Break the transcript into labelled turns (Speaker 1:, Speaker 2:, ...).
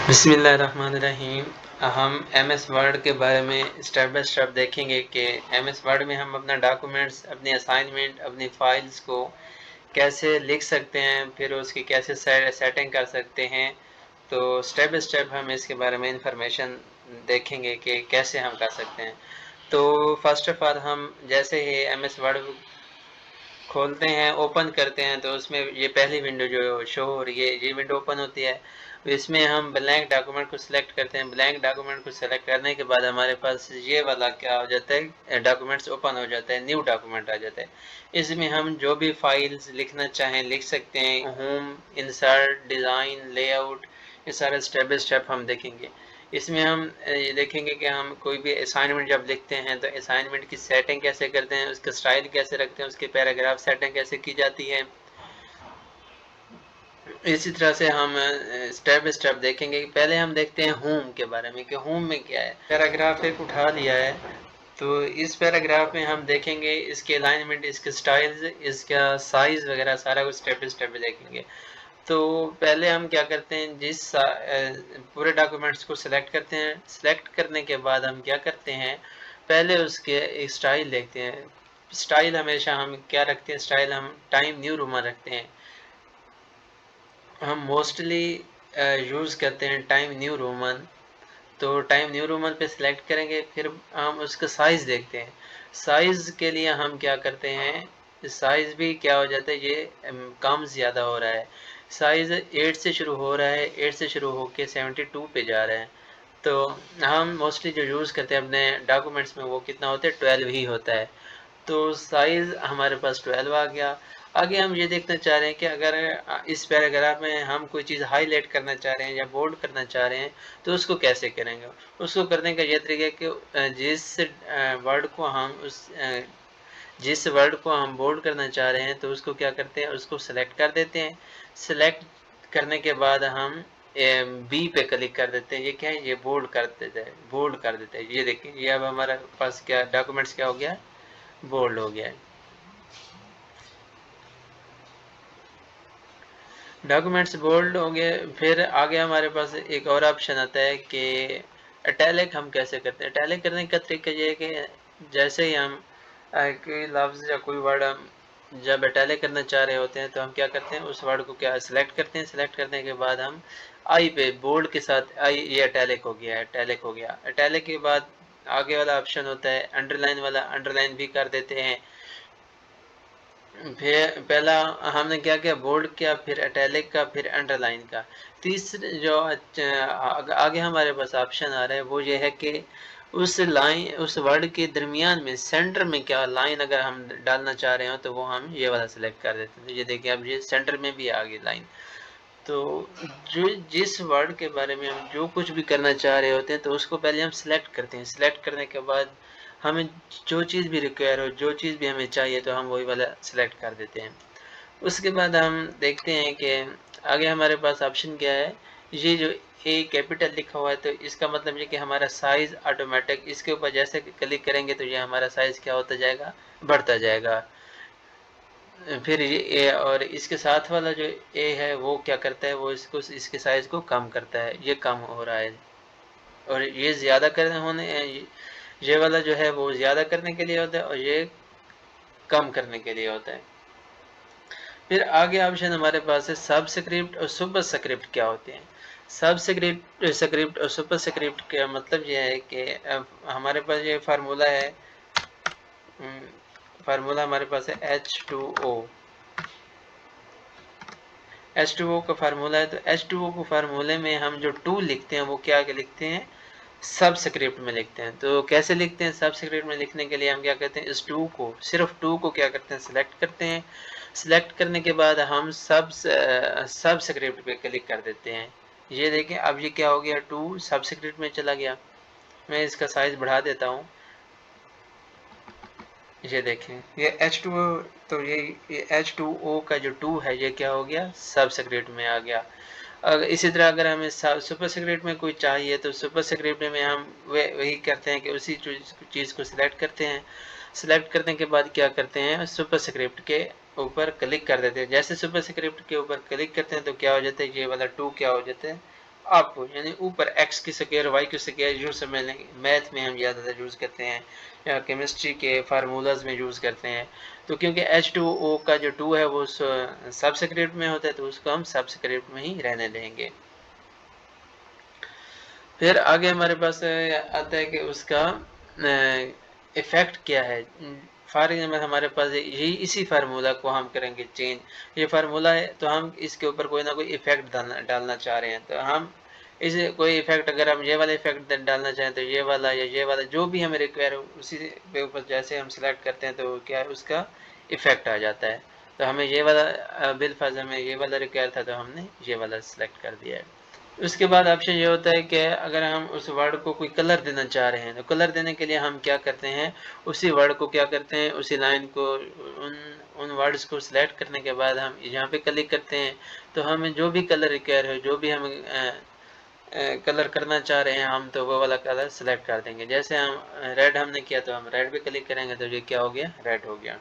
Speaker 1: बिस्मिल्लाहिर्रहमानिर्रहीम। हम MS word के बारे में स्टेप बाय स्टेप देखेंगे कि एमएस वर्ड में हम अपना डॉक्यूमेंट्स, अपनी असाइनमेंट, अपनी फाइल्स को कैसे लिख सकते हैं, फिर उसकी कैसे सेटिंग कर सकते हैं। तो स्टेप बाय स्टेप हम इसके बारे में इंफॉर्मेशन देखेंगे कि कैसे हम कर सकते हैं। तो फर्स्ट ऑफ ऑल हम जैसे ही एमएस वर्ड खोलते हैं, ओपन करते हैं, तो उसमें ये पहली विंडो जो शो हो रही है, ये विंडो ओपन होती है। इसमें हम ब्लैंक डॉक्यूमेंट को सिलेक्ट करते हैं। ब्लैंक डॉक्यूमेंट को सिलेक्ट करने के बाद हमारे पास ये वाला क्या हो जाता है, डॉक्यूमेंट्स ओपन हो जाता है, न्यू डॉक्यूमेंट आ जाता है। इसमें हम जो भी फाइल्स लिखना चाहें लिख सकते हैं। होम, इंसर्ट, डिज़ाइन, लेआउट, ये सारे स्टेप बाय स्टेप हम देखेंगे। इसमें हम ये देखेंगे कि हम कोई भी असाइनमेंट जब लिखते हैं तो असाइनमेंट की सेटिंग कैसे करते हैं, उसका स्टाइल कैसे रखते हैं, उसके पैराग्राफ सेटिंग कैसे की जाती है। इसी तरह से हम स्टेप बाय स्टेप देखेंगे। पहले हम देखते हैं होम के बारे में कि होम में क्या है। पैराग्राफ एक उठा लिया है, तो इस पैराग्राफ में हम देखेंगे इसके अलाइनमेंट, इसके स्टाइल्स, इसका साइज वगैरह सारा कुछ स्टेप बाय स्टेप देखेंगे। तो पहले हम क्या करते हैं, पूरे डॉक्यूमेंट्स को सिलेक्ट करते हैं। सिलेक्ट करने के बाद हम क्या करते हैं, पहले उसके स्टाइल देखते हैं। स्टाइल हमेशा हम क्या रखते हैं, स्टाइल हम टाइम न्यू रोमन रखते हैं। हम मोस्टली यूज़ करते हैं टाइम न्यू रोमन। तो टाइम न्यू रोमन पे सिलेक्ट करेंगे, फिर हम उसका साइज़ देखते हैं। साइज़ के लिए हम क्या करते हैं, साइज़ भी क्या हो जाता है, ये कम ज़्यादा हो रहा है। साइज़ 8 से शुरू हो रहा है, 8 से शुरू होके 72 पे जा रहा है। तो हम मोस्टली जो यूज़ करते हैं अपने डॉक्यूमेंट्स में वो कितना होता है, 12 ही होता है। तो साइज़ हमारे पास 12 आ गया। आगे हम ये देखना चाह रहे हैं कि अगर इस पैराग्राफ में हम कोई चीज़ हाईलाइट करना चाह रहे हैं या बोल्ड करना चाह रहे हैं, तो उसको कैसे करेंगे। उसको करने का ये तरीका है कि जिस वर्ड को हम बोल्ड करना चाह रहे हैं, तो उसको क्या करते हैं, उसको सेलेक्ट कर देते हैं। सेलेक्ट करने के बाद हम बी पे क्लिक कर देते हैं। ये क्या है, ये बोल्ड कर देता है, बोल्ड कर देता है। ये देखिए, ये अब हमारे पास क्या डॉक्यूमेंट्स क्या हो गया, बोल्ड हो गया है। डॉक्यूमेंट्स बोल्ड हो गए। फिर आगे हमारे पास एक और ऑप्शन आता है कि इटैलिक हम कैसे करते हैं। इटैलिक करने का तरीका ये है कि जैसे ही हम कोई लफ्ज़ या कोई वर्ड हम जब इटैलिक करना चाह रहे होते हैं, तो हम क्या करते हैं, उस वर्ड को क्या सिलेक्ट करते हैं। सिलेक्ट करने के बाद हम आई पे बोल्ड के साथ, आई ये इटैलिक हो गया, इटैलिक हो गया। इटैलिक के बाद आगे वाला ऑप्शन होता है अंडरलाइन वाला, अंडरलाइन भी कर देते हैं। फिर पहला हमने क्या किया, बोल्ड किया, फिर इटैलिक का, फिर अंडरलाइन का। तीसरे जो आगे हमारे पास ऑप्शन आ रहा है वो ये है कि उस वर्ड के दरमियान में सेंटर में क्या लाइन अगर हम डालना चाह रहे हो, तो वो हम ये वाला सिलेक्ट कर देते हैं। तो ये देखिए, अब ये सेंटर में भी आ गई लाइन। तो जो जिस वर्ड के बारे में हम जो कुछ भी करना चाह रहे होते हैं, तो उसको पहले हम सिलेक्ट करते हैं। सिलेक्ट करने के बाद हमें जो चीज़ भी रिक्वायर हो, जो चीज़ भी हमें चाहिए, तो हम वही वाला सिलेक्ट कर देते हैं। उसके बाद हम देखते हैं कि आगे हमारे पास ऑप्शन क्या है। ये जो ए कैपिटल लिखा हुआ है, तो इसका मतलब ये कि हमारा साइज़ ऑटोमेटिक इसके ऊपर जैसे क्लिक करेंगे तो ये हमारा साइज़ क्या होता जाएगा, बढ़ता जाएगा। फिर ये ए और इसके साथ वाला जो ए है वो क्या करता है, वो इसके साइज़ को कम करता है। ये कम हो रहा है, और ये ज़्यादा करने होने ये वाला जो है वो ज़्यादा करने के लिए होता है, और ये कम करने के लिए होता है। फिर आगे ऑप्शन हमारे पास है सबस्क्रिप्ट और सुपरस्क्रिप्ट क्या होते हैं। सबस्क्रिप्ट और सुपरस्क्रिप्ट का मतलब ये है कि हमारे पास ये फार्मूला है। फार्मूला हमारे पास है H2O। H2O का फार्मूला है, तो H2O को फार्मूले में हम जो 2 लिखते हैं वो क्या लिखते हैं, सबस्क्रिप्ट में लिखते हैं। तो कैसे लिखते हैं, सबस्क्रिप्ट में लिखने के लिए हम क्या करते हैं, इस 2 को, सिर्फ 2 को क्या करते हैं, सिलेक्ट करते हैं। सिलेक्ट करने के बाद हम सबस्क्रिप्ट पे क्लिक कर देते हैं। ये देखें, अब ये क्या हो गया, 2 सबस्क्रिप्ट में चला गया। मैं इसका साइज बढ़ा देता हूँ। ये देखें, ये H2O, तो ये H2O का जो 2 है, ये क्या हो गया, सबस्क्रिप्ट में आ गया। अगर इसी तरह अगर हमें सुपर सेक्रेट में कोई चाहिए, तो सुपर सेक्रेट में हम वही करते हैं कि उसी चीज़ को सिलेक्ट करते हैं। सिलेक्ट करने के बाद क्या करते हैं, सुपर स्क्रिप्ट के ऊपर क्लिक कर देते हैं। जैसे सुपर स्क्रिप्ट के ऊपर क्लिक करते हैं तो क्या हो जाता है, ये वाला 2 क्या हो जाता है, अप यानी ऊपर एक्स की स्क्वायर वाई की स्क्वायर यूँ समझ लेंगे। मैथ में हम ज़्यादातर यूज़ करते हैं या केमिस्ट्री के फार्मूलाज में यूज़ करते हैं। तो क्योंकि H2O का जो 2 है वो सबस्क्रिप्ट में होता है तो उसको हम सबस्क्रिप्ट में ही रहने देंगे। फिर आगे हमारे पास आता है कि उसका इफ़ेक्ट क्या है। फॉर एग्जाम्पल हमारे पास यही इसी फार्मूला को हम करेंगे चेंज। ये फार्मूला है तो हम इसके ऊपर कोई ना कोई इफ़ेक्ट डालना चाह रहे हैं, तो हम इसे कोई इफ़ेक्ट अगर हम ये वाला इफ़ेक्ट डालना चाहें तो ये वाला या ये वाला जो भी हमें रिक्वायर हो उसी के ऊपर जैसे हम सिलेक्ट करते हैं तो क्या है उसका इफ़ेक्ट आ जाता है। तो हमें ये वाला बिलफर्ज हमें ये वाला रिक्वायर था तो हमने ये वाला सिलेक्ट कर दिया है। उसके बाद ऑप्शन ये होता है कि अगर हम उस वर्ड को कोई कलर देना चाह रहे हैं तो कलर देने के लिए हम क्या करते हैं, उसी वर्ड को क्या करते हैं, उसी लाइन को उन उन वर्ड्स को सिलेक्ट करने के बाद हम यहाँ पे क्लिक करते हैं तो हमें जो भी कलर रिक्वायर हो, जो भी हम कलर करना चाह रहे हैं हम तो वो वाला कलर सेलेक्ट कर देंगे। जैसे हम रेड हमने किया तो हम रेड पे क्लिक करेंगे तो ये क्या हो गया, रेड हो गया।